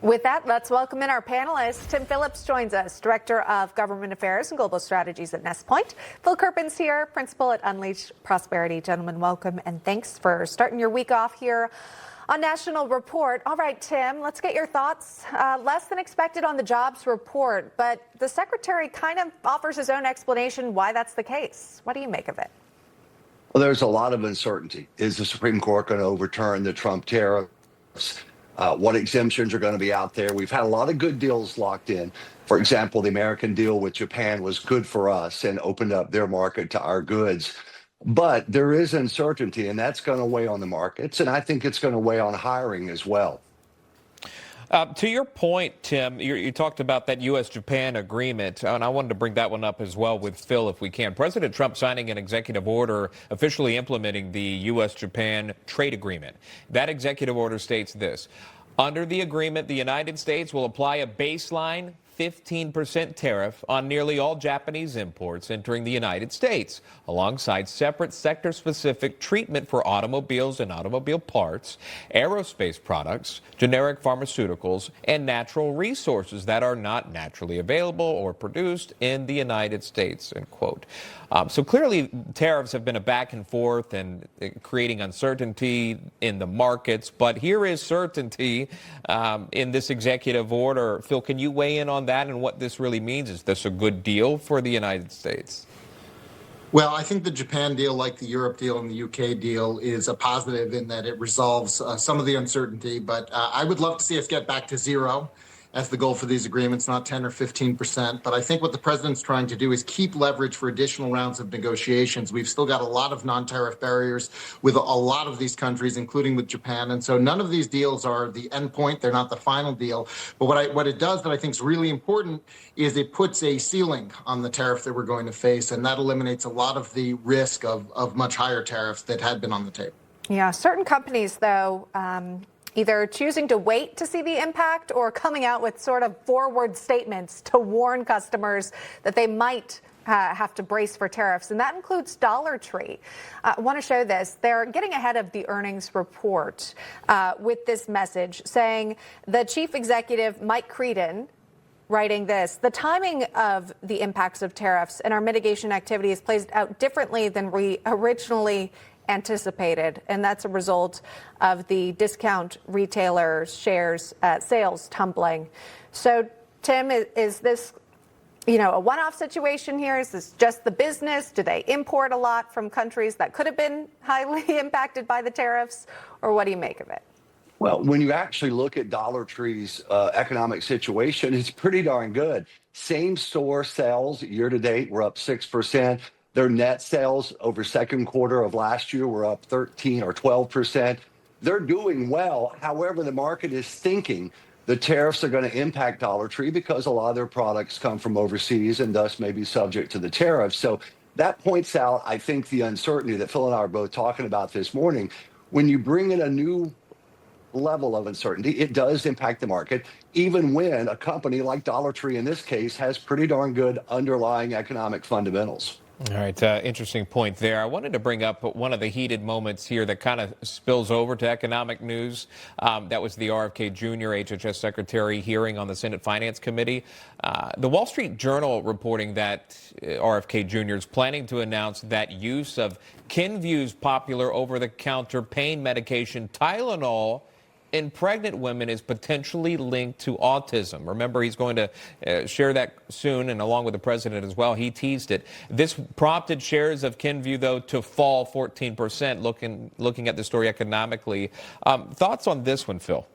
With that, let's welcome in our panelists. Tim Phillips joins us, Director of Government Affairs and Global Strategies at Nestpoint. Phil Kerpen's here, Principal at Unleash Prosperity. Gentlemen, welcome, and thanks for starting your week off here on National Report. All right, Tim, let's get your thoughts. Less than expected on the jobs report, but the Secretary kind of offers his own explanation why that's the case. What do you make of it? Well, there's a lot of uncertainty. Is the Supreme Court going to overturn the Trump tariffs? What exemptions are going to be out there? We've had a lot of good deals locked in. For example, the American deal with Japan was good for us and opened up their market to our goods. But there is uncertainty, and that's going to weigh on the markets, and I think it's going to weigh on hiring as well. To your point, Tim, you talked about that U.S.-Japan agreement, and I wanted to bring that one up as well with Phil if we can. President Trump signing an executive order officially implementing the U.S.-Japan trade agreement. That executive order states this: under the agreement, the United States will apply a baseline 15% tariff on nearly all Japanese imports entering the United States, alongside separate sector-specific treatment for automobiles and automobile parts, aerospace products, generic pharmaceuticals, and natural resources that are not naturally available or produced in the United States, end quote. So clearly, tariffs have been a back and forth and creating uncertainty in the markets, but here is certainty in this executive order. Phil, can you weigh in on that and what this really means? Is this a good deal for the United States? Well, I think the Japan deal, like the Europe deal and the UK deal, is a positive in that it resolves some of the uncertainty. But I would love to see us get back to zero as the goal for these agreements, not 10 or 15%. But I think what the president's trying to do is keep leverage for additional rounds of negotiations. We've still got a lot of non-tariff barriers with a lot of these countries, including with Japan. And so none of these deals are the end point. They're not the final deal. But what it does that I think is really important is it puts a ceiling on the tariff that we're going to face. And that eliminates a lot of the risk of much higher tariffs that had been on the table. Yeah, certain companies, though, either choosing to wait to see the impact or coming out with sort of forward statements to warn customers that they might have to brace for tariffs. And that includes Dollar Tree. I want to show this. They're getting ahead of the earnings report with this message saying the chief executive, Mike Creedon, writing this: the timing of the impacts of tariffs and our mitigation activities plays out differently than we originally anticipated, and that's a result of the discount retailer shares sales tumbling. So, Tim, is this, a one-off situation here? Is this just the business? Do they import a lot from countries that could have been highly impacted by the tariffs, or what do you make of it? Well, when you actually look at Dollar Tree's economic situation, it's pretty darn good. Same store sales year to date were up 6%. Their net sales over second quarter of last year were up 13 or 12%. They're doing well. However, the market is thinking the tariffs are going to impact Dollar Tree because a lot of their products come from overseas and thus may be subject to the tariffs. So that points out, I think, the uncertainty that Phil and I are both talking about this morning. When you bring in a new level of uncertainty, it does impact the market, even when a company like Dollar Tree in this case has pretty darn good underlying economic fundamentals. All right, interesting point there. I wanted to bring up one of the heated moments here that kind of spills over to economic news. That was the RFK Jr. HHS Secretary hearing on the Senate Finance Committee. The Wall Street Journal reporting that RFK Jr. is planning to announce that use of Kenvue's popular over-the-counter pain medication Tylenol in pregnant women is potentially linked to autism. Remember, he's going to share that soon, and along with the president as well. He teased it. This prompted shares of Kenvue, though, to fall 14%, looking at the story economically. Thoughts on this one, Phil?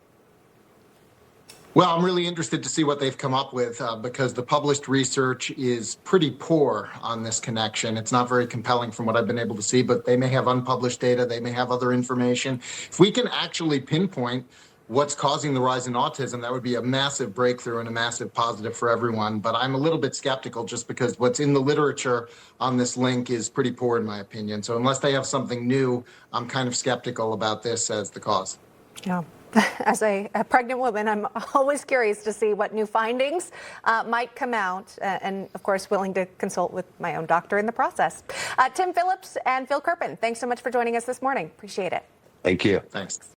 Well, I'm really interested to see what they've come up with because the published research is pretty poor on this connection. It's not very compelling from what I've been able to see, but they may have unpublished data. They may have other information. If we can actually pinpoint what's causing the rise in autism, that would be a massive breakthrough and a massive positive for everyone. But I'm a little bit skeptical just because what's in the literature on this link is pretty poor, in my opinion. So unless they have something new, I'm kind of skeptical about this as the cause. Yeah. As a pregnant woman, I'm always curious to see what new findings might come out, and of course willing to consult with my own doctor in the process. Tim Phillips and Phil Kerpen, thanks so much for joining us this morning. Appreciate it. Thank you. Thanks.